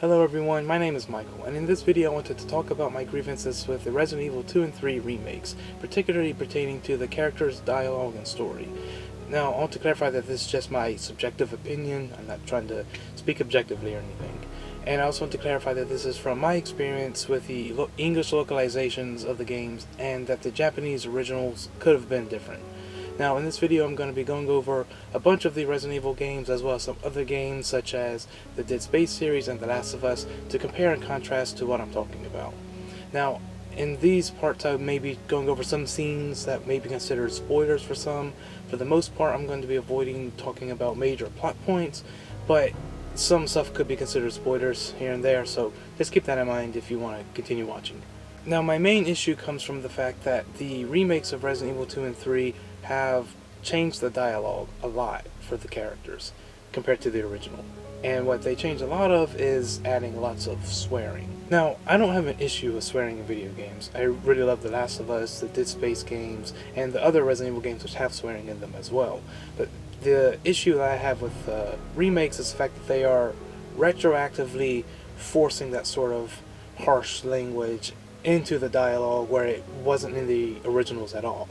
Hello everyone, my name is Michael, and in this video I wanted to talk about my grievances with the Resident Evil 2 and 3 remakes, particularly pertaining to the characters, dialogue, and story. Now, I want to clarify that this is just my subjective opinion. I'm not trying to speak objectively or anything. And I also want to clarify that this is from my experience with the English localizations of the games, and that the Japanese originals could have been different. Now, in this video I'm going to be going over a bunch of the Resident Evil games as well as some other games such as the Dead Space series and The Last of Us to compare and contrast to what I'm talking about. Now, in these parts I may be going over some scenes that may be considered spoilers for some. For the most part I'm going to be avoiding talking about major plot points, but some stuff could be considered spoilers here and there, so just keep that in mind if you want to continue watching. Now, my main issue comes from the fact that the remakes of Resident Evil 2 and 3 have changed the dialogue a lot for the characters compared to the original. And what they changed a lot of is adding lots of swearing. Now, I don't have an issue with swearing in video games. I really love The Last of Us, the Dead Space games, and the other Resident Evil games which have swearing in them as well. But the issue that I have with remakes is the fact that they are retroactively forcing that sort of harsh language into the dialogue where it wasn't in the originals at all.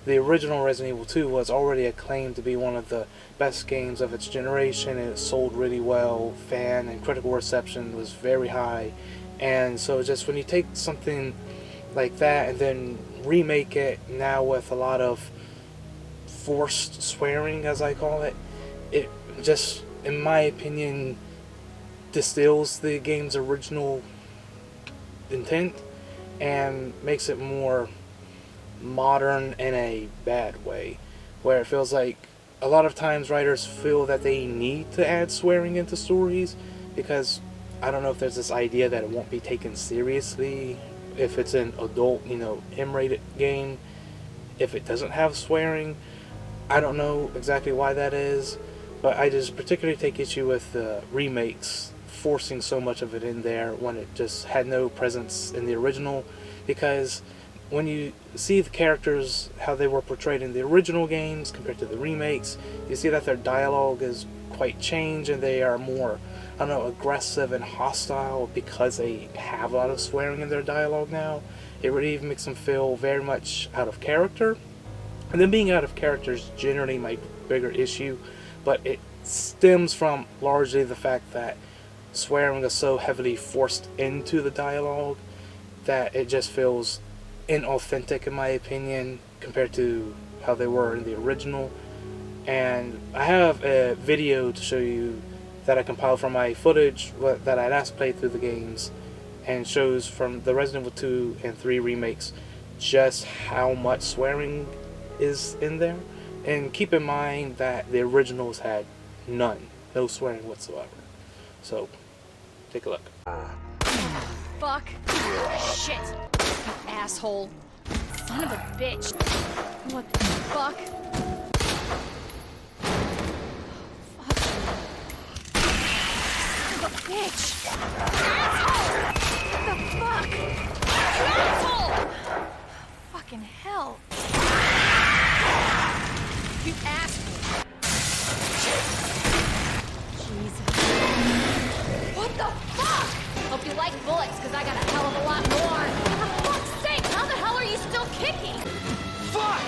The original Resident Evil 2 was already acclaimed to be one of the best games of its generation, and it sold really well. Fan and critical reception was very high, and so just when you take something like that and then remake it now with a lot of forced swearing, as I call it, it just, in my opinion, distills the game's original intent and makes it more modern in a bad way, where it feels like a lot of times writers feel that they need to add swearing into stories because I don't know if there's this idea that it won't be taken seriously if it's an adult, M-rated game, if it doesn't have swearing. I don't know exactly why that is, but I just particularly take issue with the remakes forcing so much of it in there when it just had no presence in the original, because when you see the characters, how they were portrayed in the original games compared to the remakes, you see that their dialogue is quite changed and they are more, aggressive and hostile because they have a lot of swearing in their dialogue now. It really even makes them feel very much out of character. And then being out of character is generally my bigger issue, but it stems from largely the fact that swearing is so heavily forced into the dialogue that it just feels inauthentic in my opinion compared to how they were in the original. And I have a video to show you that I compiled from my footage that I last played through the games, and shows from the Resident Evil 2 and 3 remakes just how much swearing is in there. And keep in mind that the originals had no swearing whatsoever. So take a look. Fuck. Shit. You asshole. Son of a bitch. What the fuck? Fuck. Son of a bitch. Asshole! What the fuck? Asshole! Fucking hell. You asshole. Jesus. What the fuck? Hope you like bullets, because I got a hell of a lot more. For fuck's sake, how the hell are you still kicking? Fuck!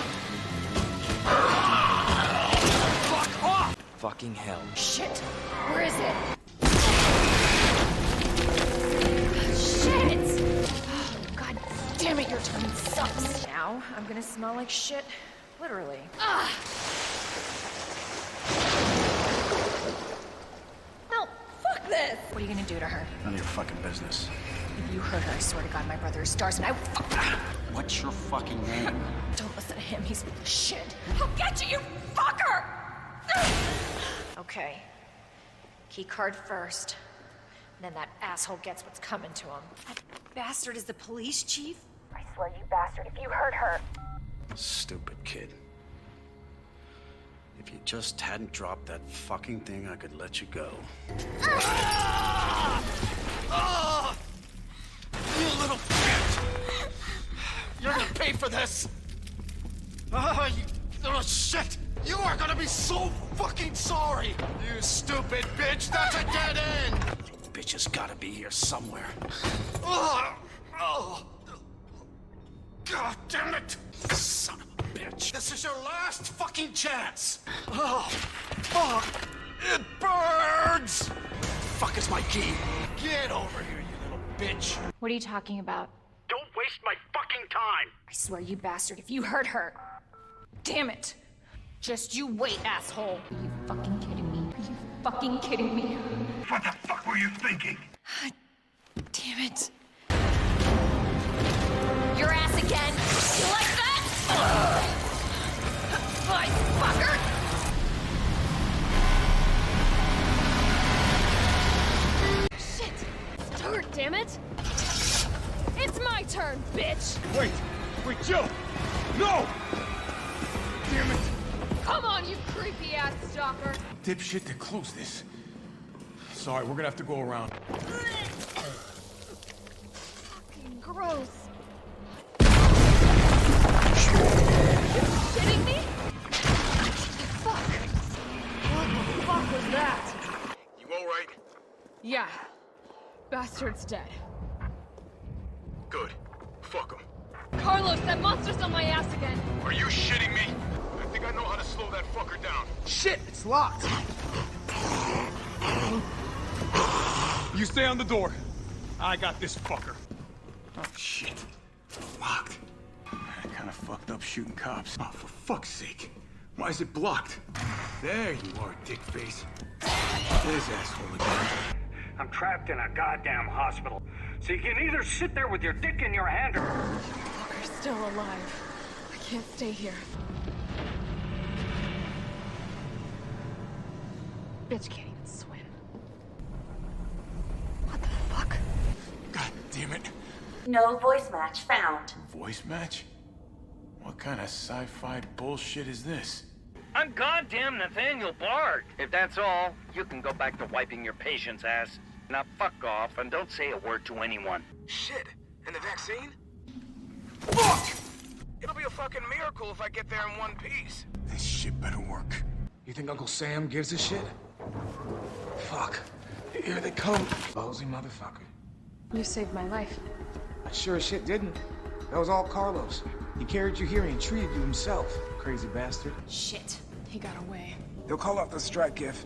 Fuck off! Fucking hell. Shit! Where is it? Shit! Oh, God damn it, your timing sucks. Now I'm gonna smell like shit. Literally. Ah! This. What are you gonna do to her? None of your fucking business. If you hurt her, I swear to God, my brother is stars and I will fuck. What's your fucking name? Don't listen to him, he's shit. I'll get you, you fucker! Okay. Key card first. Then that asshole gets what's coming to him. That bastard is the police chief? I swear, you bastard, if you hurt her. Stupid kid. If you just hadn't dropped that fucking thing, I could let you go. Ah! Oh! You little bitch! You're gonna pay for this! Oh, you little shit! You are gonna be so fucking sorry! You stupid bitch! That's a dead end! You bitches has gotta be here somewhere. Oh, oh. God damn it! Son of a bitch. This is your last fucking chance. Oh, fuck. It burns! Fuck is my key? Get over here, you little bitch. What are you talking about? Don't waste my fucking time! I swear, you bastard, if you hurt her. Damn it. Just you wait, asshole. Are you fucking kidding me? Are you fucking kidding me? What the fuck were you thinking? Damn it. Your ass again. You like that? My fucker! Shit! Start, damn it! It's my turn, bitch! Wait, Jill! No! Damn it! Come on, you creepy ass stalker! Dipshit to close this. Sorry, we're gonna have to go around. Fucking gross. Kidding me? Fuck. What the fuck was that? You alright? Yeah. Bastard's dead. Good. Fuck him. Carlos, that monster's on my ass again. Are you shitting me? I think I know how to slow that fucker down. Shit, it's locked. You stay on the door. I got this fucker. Oh, shit. Locked. Kinda fucked up shooting cops. Oh, for fuck's sake. Why is it blocked? There you are, dickface. This asshole again. I'm trapped in a goddamn hospital. So you can either sit there with your dick in your hand or... Fucker's still alive. I can't stay here. Bitch can't even swim. What the fuck? God damn it. No voice match found. Voice match? What kind of sci-fi bullshit is this? I'm goddamn Nathaniel Bard. If that's all, you can go back to wiping your patient's ass. Now fuck off and don't say a word to anyone. Shit, and the vaccine? Fuck! It'll be a fucking miracle if I get there in one piece. This shit better work. You think Uncle Sam gives a shit? Fuck. Here they come. Ballsy motherfucker. You saved my life. I sure as shit didn't. That was all Carlos. He carried you here and he treated you himself, crazy bastard. Shit. He got away. They'll call off the strike if,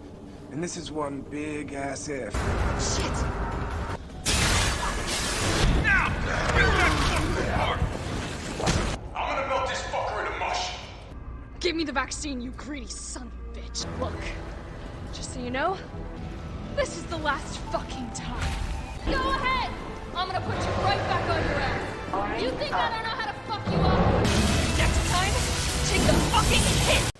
and this is one big ass if. Shit! Now! Build that fucking part! I'm gonna melt this fucker into mush! Give me the vaccine, you greedy son of a bitch. Look, just so you know, this is the last fucking time. Go ahead! I'm gonna put you right back on your ass. You think I don't know how to fuck you up? Next time, take the fucking hit!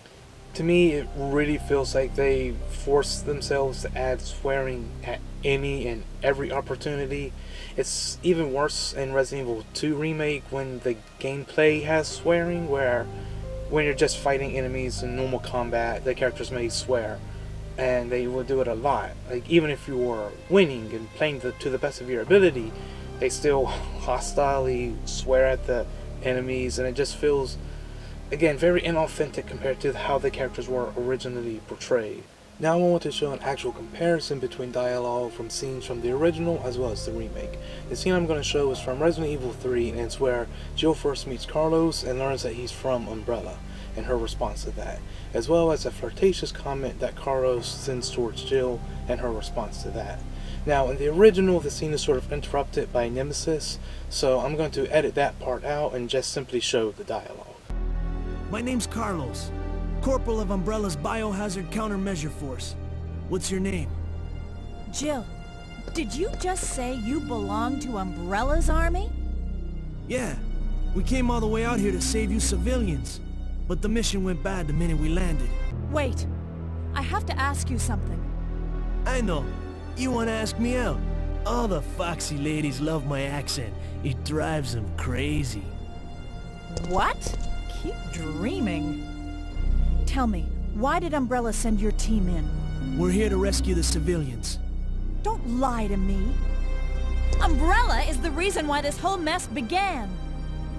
To me, it really feels like they forced themselves to add swearing at any and every opportunity. It's even worse in Resident Evil 2 Remake when the gameplay has swearing, where when you're just fighting enemies in normal combat, the characters may swear. And they will do it a lot. Like, even if you were winning and playing to the best of your ability, they still hostilely swear at the enemies, and it just feels, again, very inauthentic compared to how the characters were originally portrayed. Now I want to show an actual comparison between dialogue from scenes from the original as well as the remake. The scene I'm going to show is from Resident Evil 3, and it's where Jill first meets Carlos and learns that he's from Umbrella, and her response to that, as well as a flirtatious comment that Carlos sends towards Jill and her response to that. Now, in the original, the scene is sort of interrupted by Nemesis, so I'm going to edit that part out and just simply show the dialogue. My name's Carlos, Corporal of Umbrella's Biohazard Countermeasure Force. What's your name? Jill, did you just say you belong to Umbrella's army? Yeah, we came all the way out here to save you civilians, but the mission went bad the minute we landed. Wait, I have to ask you something. I know. You want to ask me out? All the foxy ladies love my accent. It drives them crazy. What? Keep dreaming. Tell me, why did Umbrella send your team in? We're here to rescue the civilians. Don't lie to me. Umbrella is the reason why this whole mess began.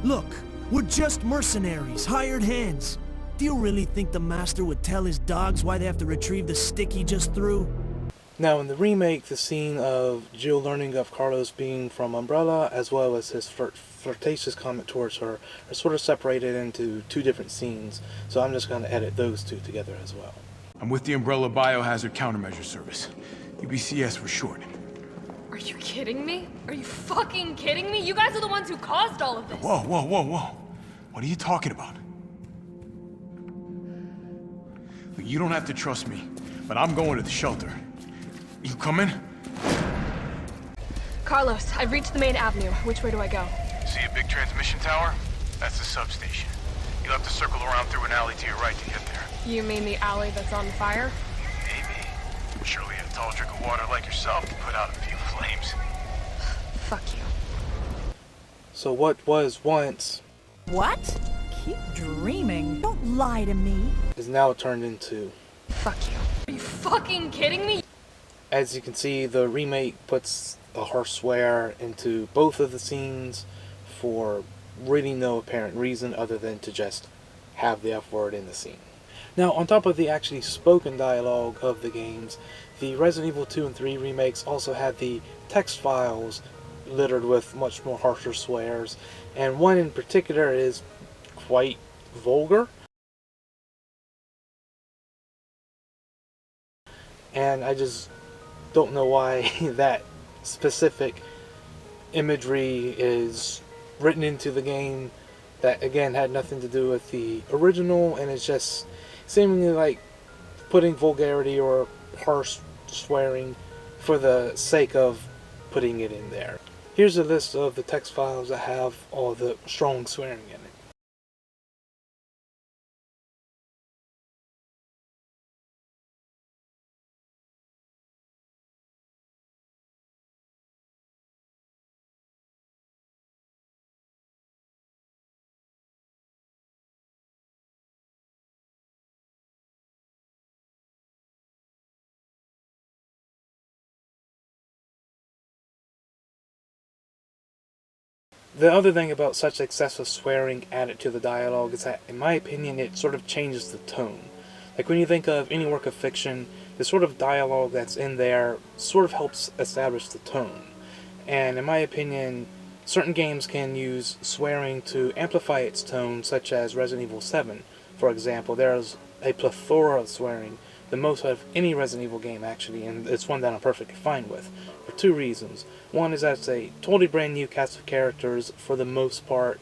Look, we're just mercenaries, hired hands. Do you really think the Master would tell his dogs why they have to retrieve the stick he just threw? Now in the remake, the scene of Jill learning of Carlos being from Umbrella, as well as his flirtatious comment towards her, are sort of separated into two different scenes, so I'm just going to edit those two together as well. I'm with the Umbrella Biohazard Countermeasure Service. UBCS for short. Are you kidding me? Are you fucking kidding me? You guys are the ones who caused all of this. Whoa, whoa, whoa, whoa. What are you talking about? Look, you don't have to trust me, but I'm going to the shelter. You coming? Carlos, I've reached the main avenue. Which way do I go? See a big transmission tower? That's the substation. You'll have to circle around through an alley to your right to get there. You mean the alley that's on fire? Maybe. Surely a tall drink of water like yourself can put out a few flames. Fuck you. So what was once... What? Keep dreaming. Don't lie to me. is now turned into... Fuck you. Are you fucking kidding me? As you can see, the remake puts a harsh swear into both of the scenes for really no apparent reason other than to just have the F word in the scene. Now, on top of the actually spoken dialogue of the games, the Resident Evil 2 and 3 remakes also had the text files littered with much more harsher swears, and one in particular is quite vulgar. And I just don't know why that specific imagery is written into the game that, again, had nothing to do with the original, and it's just seemingly like putting vulgarity or harsh swearing for the sake of putting it in there. Here's a list of the text files that have all the strong swearing in it. The other thing about such excessive swearing added to the dialogue is that, in my opinion, it sort of changes the tone. Like when you think of any work of fiction, the sort of dialogue that's in there sort of helps establish the tone. And in my opinion, certain games can use swearing to amplify its tone, such as Resident Evil 7. For example, there's a plethora of swearing, the most out of any Resident Evil game actually, and it's one that I'm perfectly fine with, for two reasons. One is that it's a totally brand new cast of characters for the most part.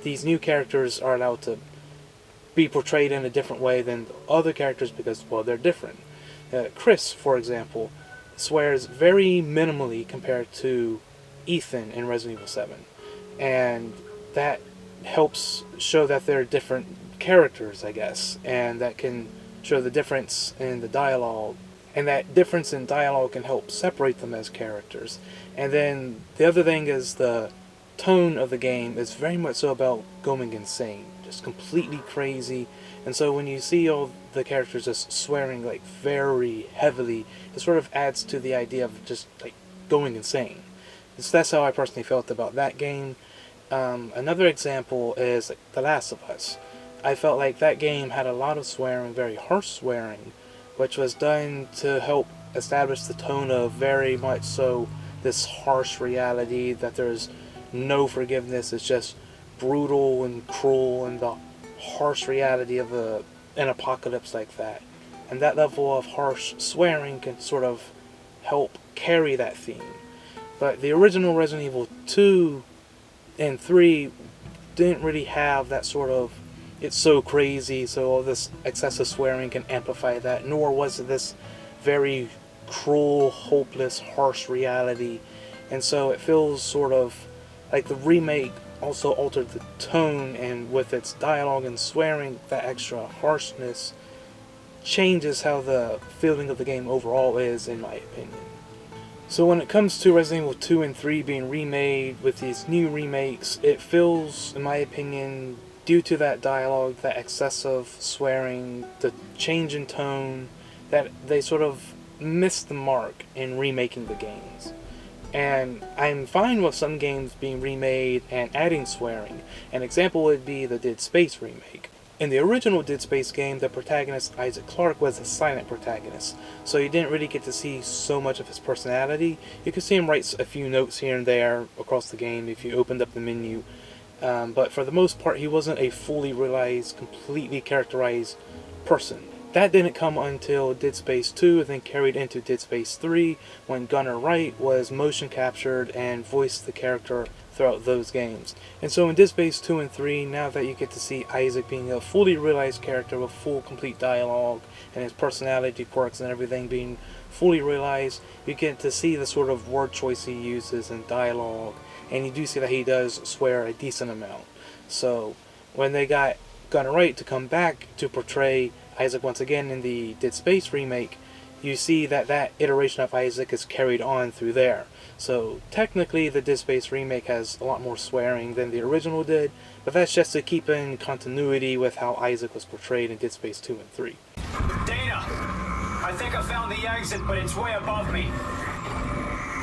These new characters are allowed to be portrayed in a different way than other characters because, well, they're different. Chris, for example, swears very minimally compared to Ethan in Resident Evil 7. And that helps show that they're different characters, I guess, and that can show the difference in the dialogue, and that difference in dialogue can help separate them as characters. And then the other thing is the tone of the game is very much so about going insane, just completely crazy. And so when you see all the characters just swearing like very heavily, it sort of adds to the idea of just like going insane. So that's how I personally felt about that game. Another example is like The Last of Us. I felt like that game had a lot of swearing, very harsh swearing, which was done to help establish the tone of very much so this harsh reality that there's no forgiveness. It's just brutal and cruel, and the harsh reality of an apocalypse like that. And that level of harsh swearing can sort of help carry that theme. But the original Resident Evil 2 and 3 didn't really have that sort of, it's so crazy, so all this excessive swearing can amplify that, nor was it this very cruel, hopeless, harsh reality. And so it feels sort of like the remake also altered the tone, and with its dialogue and swearing, that extra harshness changes how the feeling of the game overall is, in my opinion. So when it comes to Resident Evil 2 and 3 being remade with these new remakes, it feels, in my opinion, due to that dialogue, that excessive swearing, the change in tone, that they sort of missed the mark in remaking the games. And I'm fine with some games being remade and adding swearing. An example would be the Dead Space remake. In the original Dead Space game, the protagonist, Isaac Clarke, was a silent protagonist, so you didn't really get to see so much of his personality. You could see him write a few notes here and there across the game if you opened up the menu, but for the most part he wasn't a fully realized, completely characterized person. That didn't come until Dead Space 2, and then carried into Dead Space 3, when Gunnar Wright was motion captured and voiced the character throughout those games. And so in Dead Space 2 and 3, now that you get to see Isaac being a fully realized character with full, complete dialogue, and his personality quirks and everything being fully realized, you get to see the sort of word choice he uses in dialogue, and you do see that he does swear a decent amount. So when they got Gunnar Wright to come back to portray Isaac once again in the Dead Space remake, you see that that iteration of Isaac is carried on through there. So technically the Dead Space remake has a lot more swearing than the original did, but that's just to keep in continuity with how Isaac was portrayed in Dead Space 2 and 3. Dana, I think I found the exit, but it's way above me.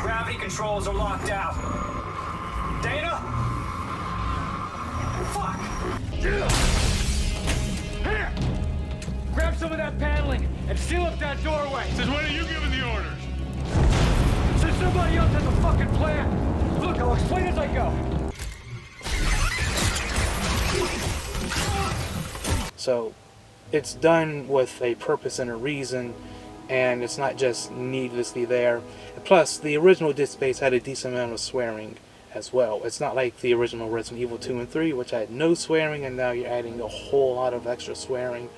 Gravity controls are locked out. Dana? Fuck! Here! Grab some of that paneling and seal up that doorway. Since when are you giving the orders? Since somebody else has a fucking plan. Look, I'll explain as I go. So it's done with a purpose and a reason, and it's not just needlessly there. Plus, the original Dead Space had a decent amount of swearing as well. It's not like the original Resident Evil 2 and 3, which had no swearing, and now you're adding a whole lot of extra swearing.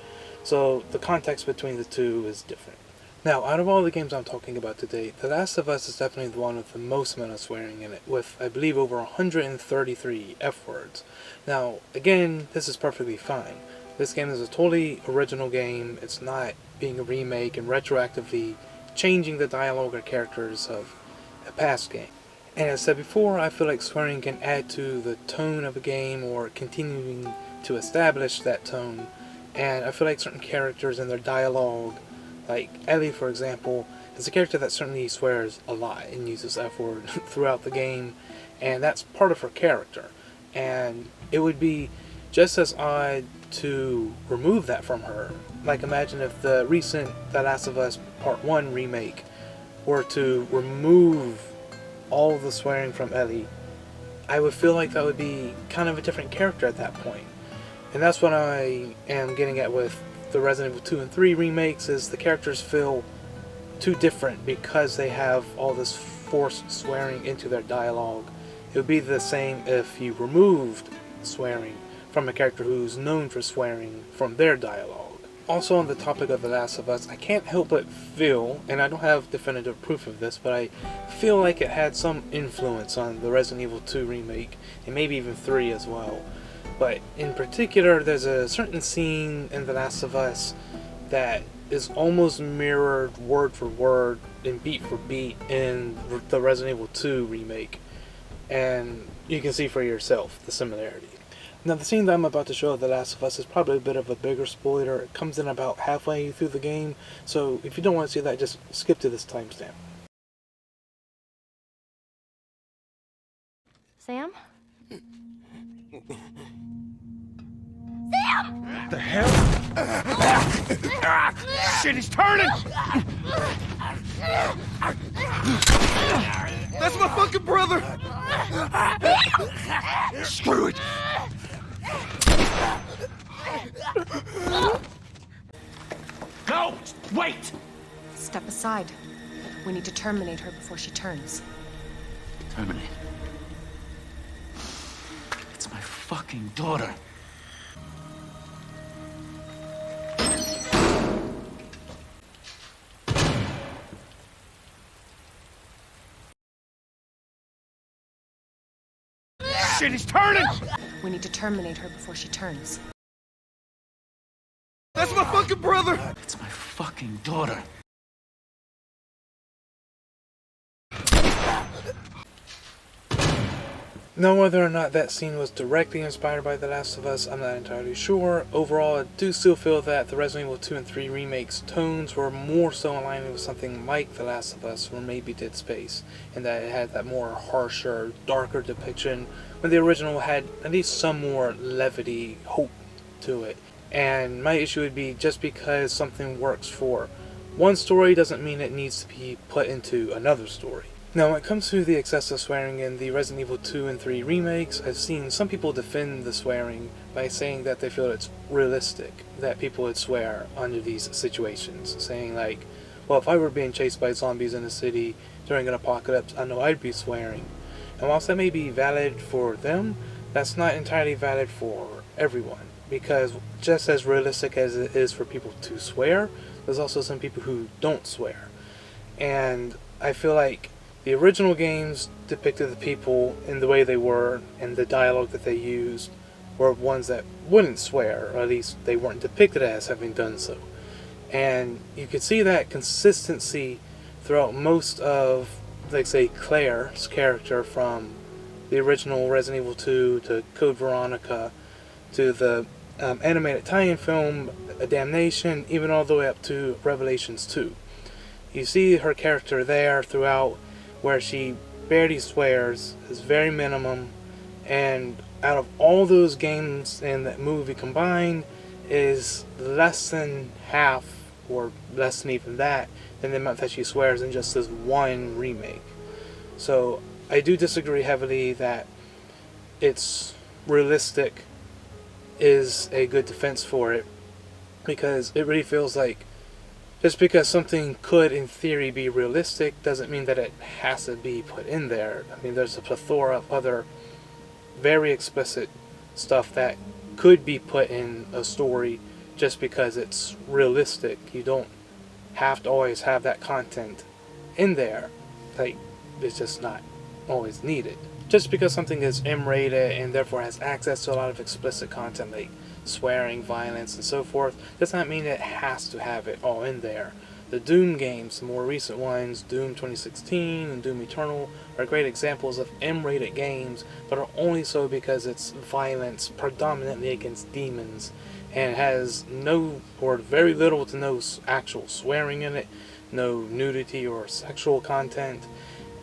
So the context between the two is different. Now, out of all the games I'm talking about today, The Last of Us is definitely the one with the most amount of swearing in it, with, I believe, over 133 F-words. Now, again, this is perfectly fine. This game is a totally original game. It's not being a remake and retroactively changing the dialogue or characters of a past game. And as I said before, I feel like swearing can add to the tone of a game or continuing to establish that tone. And I feel like certain characters and their dialogue, like Ellie for example, is a character that certainly swears a lot and uses F-word throughout the game, and that's part of her character. And it would be just as odd to remove that from her. Like, imagine if the recent The Last of Us Part 1 remake were to remove all the swearing from Ellie. I would feel like that would be kind of a different character at that point. And that's what I am getting at with the Resident Evil 2 and 3 remakes, is the characters feel too different because they have all this forced swearing into their dialogue. It would be the same if you removed swearing from a character who's known for swearing from their dialogue. Also, on the topic of The Last of Us, I can't help but feel, and I don't have definitive proof of this, but I feel like it had some influence on the Resident Evil 2 remake, and maybe even 3 as well. But in particular, there's a certain scene in The Last of Us that is almost mirrored word for word and beat for beat in the Resident Evil 2 remake. And you can see for yourself the similarity. Now, the scene that I'm about to show of The Last of Us is probably a bit of a bigger spoiler. It comes in about halfway through the game, so if you don't want to see that, just skip to this timestamp. Sam? What the hell? Shit, he's turning! That's my fucking brother! Screw it! No! Wait! Step aside. We need to terminate her before she turns. Terminate. It's my fucking daughter. Shit, he's turning! We need to terminate her before she turns. That's my fucking brother! It's my fucking daughter. Now, whether or not that scene was directly inspired by The Last of Us, I'm not entirely sure. Overall, I do still feel that the Resident Evil 2 and 3 remakes' tones were more so aligned with something like The Last of Us or maybe Dead Space, and that it had that more harsher, darker depiction, when the original had at least some more levity, hope to it. And my issue would be, just because something works for one story doesn't mean it needs to be put into another story. Now, when it comes to the excessive swearing in the Resident Evil 2 and 3 remakes, I've seen some people defend the swearing by saying that they feel it's realistic that people would swear under these situations, saying like, well, if I were being chased by zombies in a city during an apocalypse, I know I'd be swearing. And whilst that may be valid for them, that's not entirely valid for everyone, because just as realistic as it is for people to swear, there's also some people who don't swear. And I feel like the original games depicted the people in the way they were, and the dialogue that they used were ones that wouldn't swear, or at least they weren't depicted as having done so. And you could see that consistency throughout most of, like, say, Claire's character from the original Resident Evil 2 to Code Veronica to the animated tie-in film Damnation, even all the way up to Revelations 2. You see her character there throughout, where she barely swears, is very minimum, and out of all those games and that movie combined is less than half, or less than even that, than the amount that she swears in just this one remake. So I do disagree heavily that it's realistic is a good defense for it, because it really feels like just because something could in theory be realistic doesn't mean that it has to be put in there. I mean, there's a plethora of other very explicit stuff that could be put in a story just because it's realistic. You don't have to always have that content in there. Like, it's just not always needed. Just because something is M-rated and therefore has access to a lot of explicit content like swearing, violence, and so forth, does not mean it has to have it all in there. The Doom games, the more recent ones, Doom 2016 and Doom Eternal, are great examples of M-rated games, but are only so because it's violence predominantly against demons, and has no or very little to no actual swearing in it, no nudity or sexual content.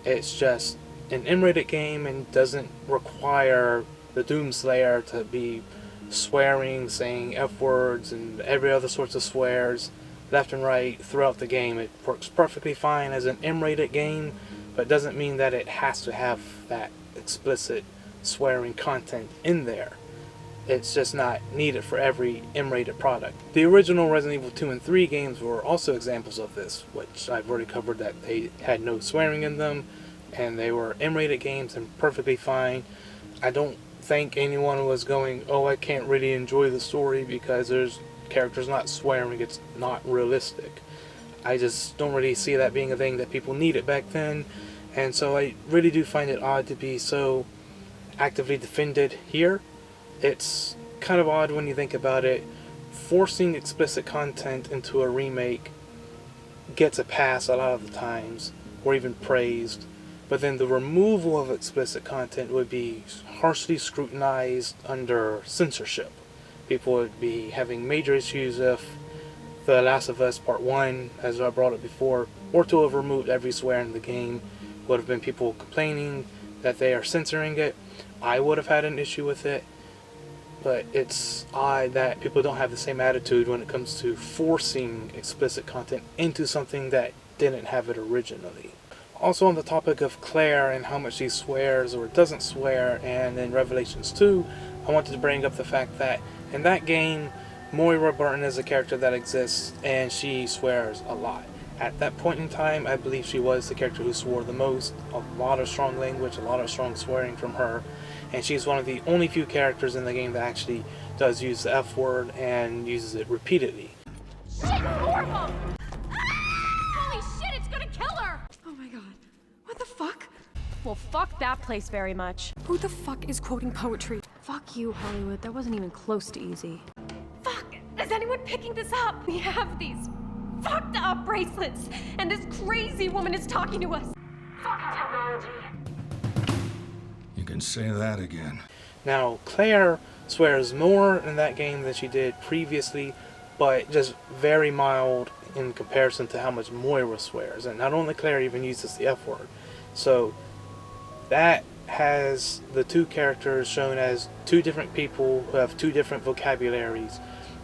It's just an M-rated game and doesn't require the Doomslayer to be swearing, saying F-words and every other sorts of swears left and right throughout the game. It works perfectly fine as an M-rated game, but doesn't mean that it has to have that explicit swearing content in there. It's just not needed for every M-rated product. The original Resident Evil 2 and 3 games were also examples of this, which I've already covered, that they had no swearing in them, and they were M-rated games and perfectly fine. I don't think anyone was going, oh, I can't really enjoy the story because there's characters not swearing, it's not realistic. I just don't really see that being a thing that people needed back then, and so I really do find it odd to be so actively defended here. It's kind of odd when you think about it. Forcing explicit content into a remake gets a pass a lot of the times, or even praised, but then the removal of explicit content would be harshly scrutinized under censorship. People would be having major issues if The Last of Us Part 1, as I brought up before, were to have removed every swear in the game. Would have been people complaining that they are censoring it. I would have had an issue with it, but it's odd that people don't have the same attitude when it comes to forcing explicit content into something that didn't have it originally. Also, on the topic of Claire and how much she swears or doesn't swear, and in Revelations 2, I wanted to bring up the fact that in that game, Moira Burton is a character that exists, and she swears a lot. At that point in time, I believe she was the character who swore the most. A lot of strong language, a lot of strong swearing from her, and she's one of the only few characters in the game that actually does use the F word and uses it repeatedly. Shit, more of them! Holy shit, it's gonna kill her! Oh my god. What the fuck? Well, fuck that place very much. Who the fuck is quoting poetry? Fuck you, Hollywood. That wasn't even close to easy. Fuck! Is anyone picking this up? We have these fucked up bracelets, and this crazy woman is talking to us. Fucking technology. You can say that again. Now, Claire swears more in that game than she did previously, but just very mild in comparison to how much Moira swears. And not only Claire even uses the F word. So that has the two characters shown as two different people who have two different vocabularies,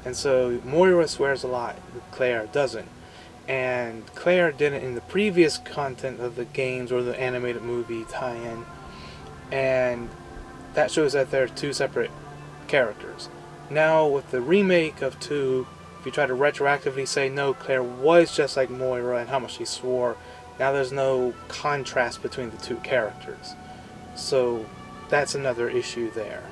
And so Moira swears a lot, Claire doesn't. And Claire did it in the previous content of the games or the animated movie tie-in. And that shows that they're two separate characters. Now with the remake of 2, if you try to retroactively say no, Claire was just like Moira and how much she swore, now there's no contrast between the two characters. So that's another issue there.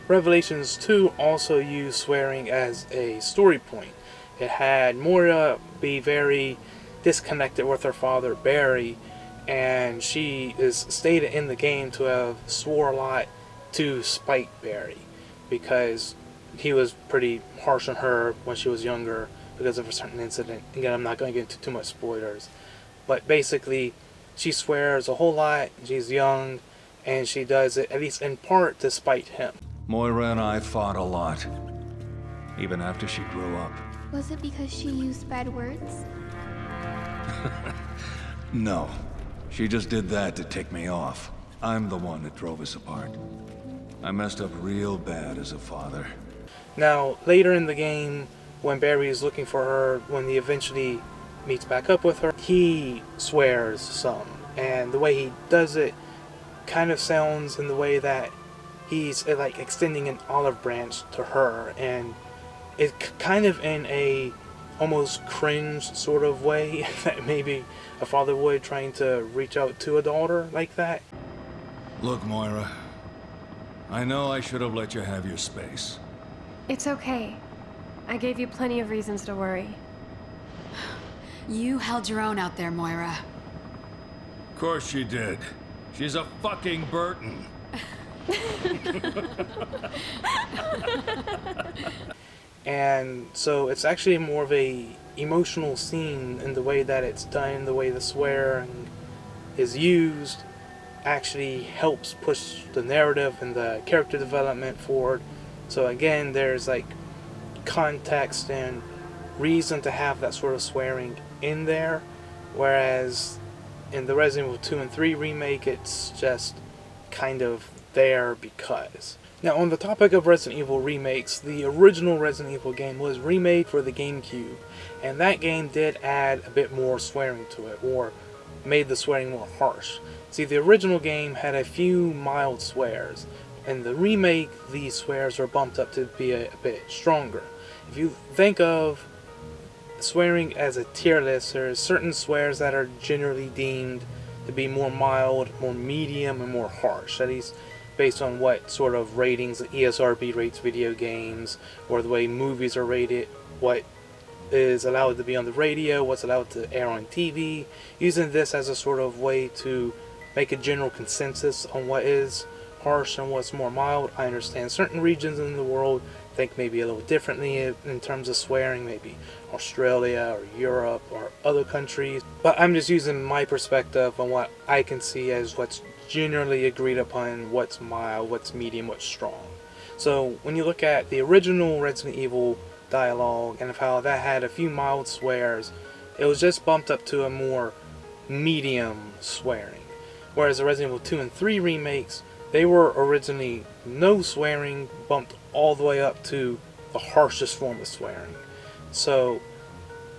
Revelations 2 also used swearing as a story point. It had Moira be very disconnected with her father Barry, and she is stated in the game to have swore a lot to spite Barry because he was pretty harsh on her when she was younger because of a certain incident. Again, I'm not going to get into too much spoilers, but basically she swears a whole lot. She's young, and she does it at least in part to spite him. Moira and I fought a lot, even after she grew up. Was it because she used bad words? No, she just did that to tick me off. I'm the one that drove us apart. I messed up real bad as a father. Now, later in the game, when Barry is looking for her, when he eventually meets back up with her, he swears some. And the way he does it kind of sounds in the way that he's like extending an olive branch to her, and it's kind of in a almost cringe sort of way that maybe a father would, trying to reach out to a daughter like that. Look, Moira, I know I should have let you have your space. It's okay. I gave you plenty of reasons to worry. You held your own out there, Moira. Of course she did. She's a fucking Burton. And so it's actually more of a emotional scene in the way that it's done, the way the swearing is used actually helps push the narrative and the character development forward. So again, there's like context and reason to have that sort of swearing in there, whereas in the Resident Evil 2 and 3 remake, it's just kind of there because. Now, on the topic of Resident Evil remakes, the original Resident Evil game was remade for the GameCube, and that game did add a bit more swearing to it, or made the swearing more harsh. See, the original game had a few mild swears. In the remake, these swears are bumped up to be a bit stronger. If you think of swearing as a tier list, there are certain swears that are generally deemed to be more mild, more medium, and more harsh, at least based on what sort of ratings the ESRB rates video games, or the way movies are rated, what is allowed to be on the radio, what's allowed to air on TV, using this as a sort of way to make a general consensus on what is harsh and what's more mild. I understand certain regions in the world think maybe a little differently in terms of swearing, maybe Australia or Europe or other countries, but I'm just using my perspective on what I can see as what's generally agreed upon, what's mild, what's medium, what's strong. So when you look at the original Resident Evil dialogue and of how that had a few mild swears, it was just bumped up to a more medium swearing. Whereas the Resident Evil 2 and 3 remakes, they were originally no swearing, bumped all the way up to the harshest form of swearing. So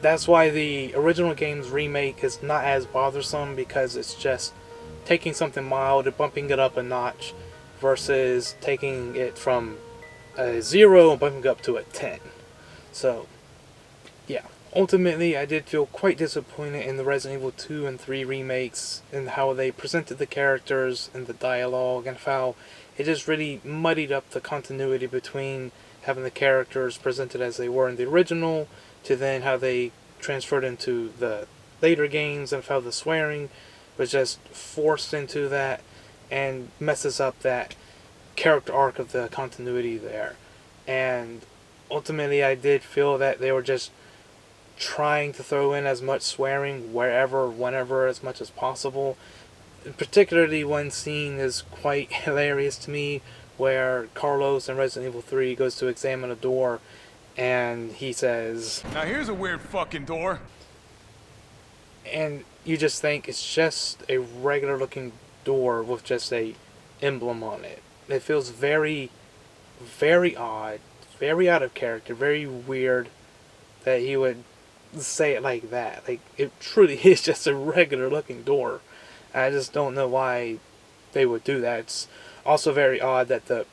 that's why the original game's remake is not as bothersome, because it's just taking something mild and bumping it up a notch versus taking it from a 0 and bumping it up to a 10. So yeah, ultimately I did feel quite disappointed in the Resident Evil 2 and 3 remakes and how they presented the characters and the dialogue, and how it just really muddied up the continuity between having the characters presented as they were in the original to then how they transferred into the later games, and how the swearing was just forced into that and messes up that character arc of the continuity there. And ultimately I did feel that they were just trying to throw in as much swearing wherever, whenever, as much as possible. Particularly one scene is quite hilarious to me, where Carlos in Resident Evil 3 goes to examine a door and he says, "Now here's a weird fucking door." And you just think it's just a regular looking door with just a emblem on it. It feels very, very odd, very out of character, very weird that he would say it like that. Like, it truly is just a regular looking door. I just don't know why they would do that. It's also very odd that the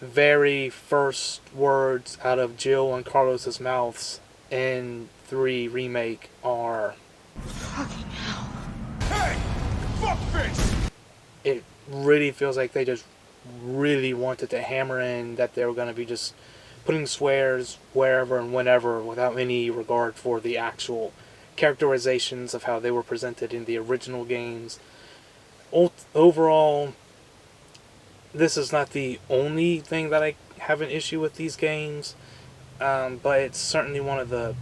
very first words out of Jill and Carlos's mouths in 3 Remake are Fucking hell. Hey! Fuckface! It really feels like they just really wanted to hammer in that they were going to be just putting swears wherever and whenever without any regard for the actual characterizations of how they were presented in the original games. Overall, this is not the only thing that I have an issue with these games, but it's certainly one of the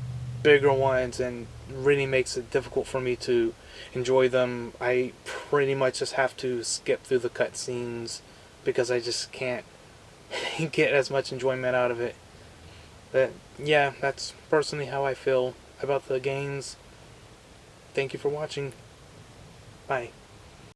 bigger ones and really makes it difficult for me to enjoy them. I pretty much just have to skip through the cutscenes because I just can't get as much enjoyment out of it. But yeah, that's personally how I feel about the games. Thank you for watching. Bye.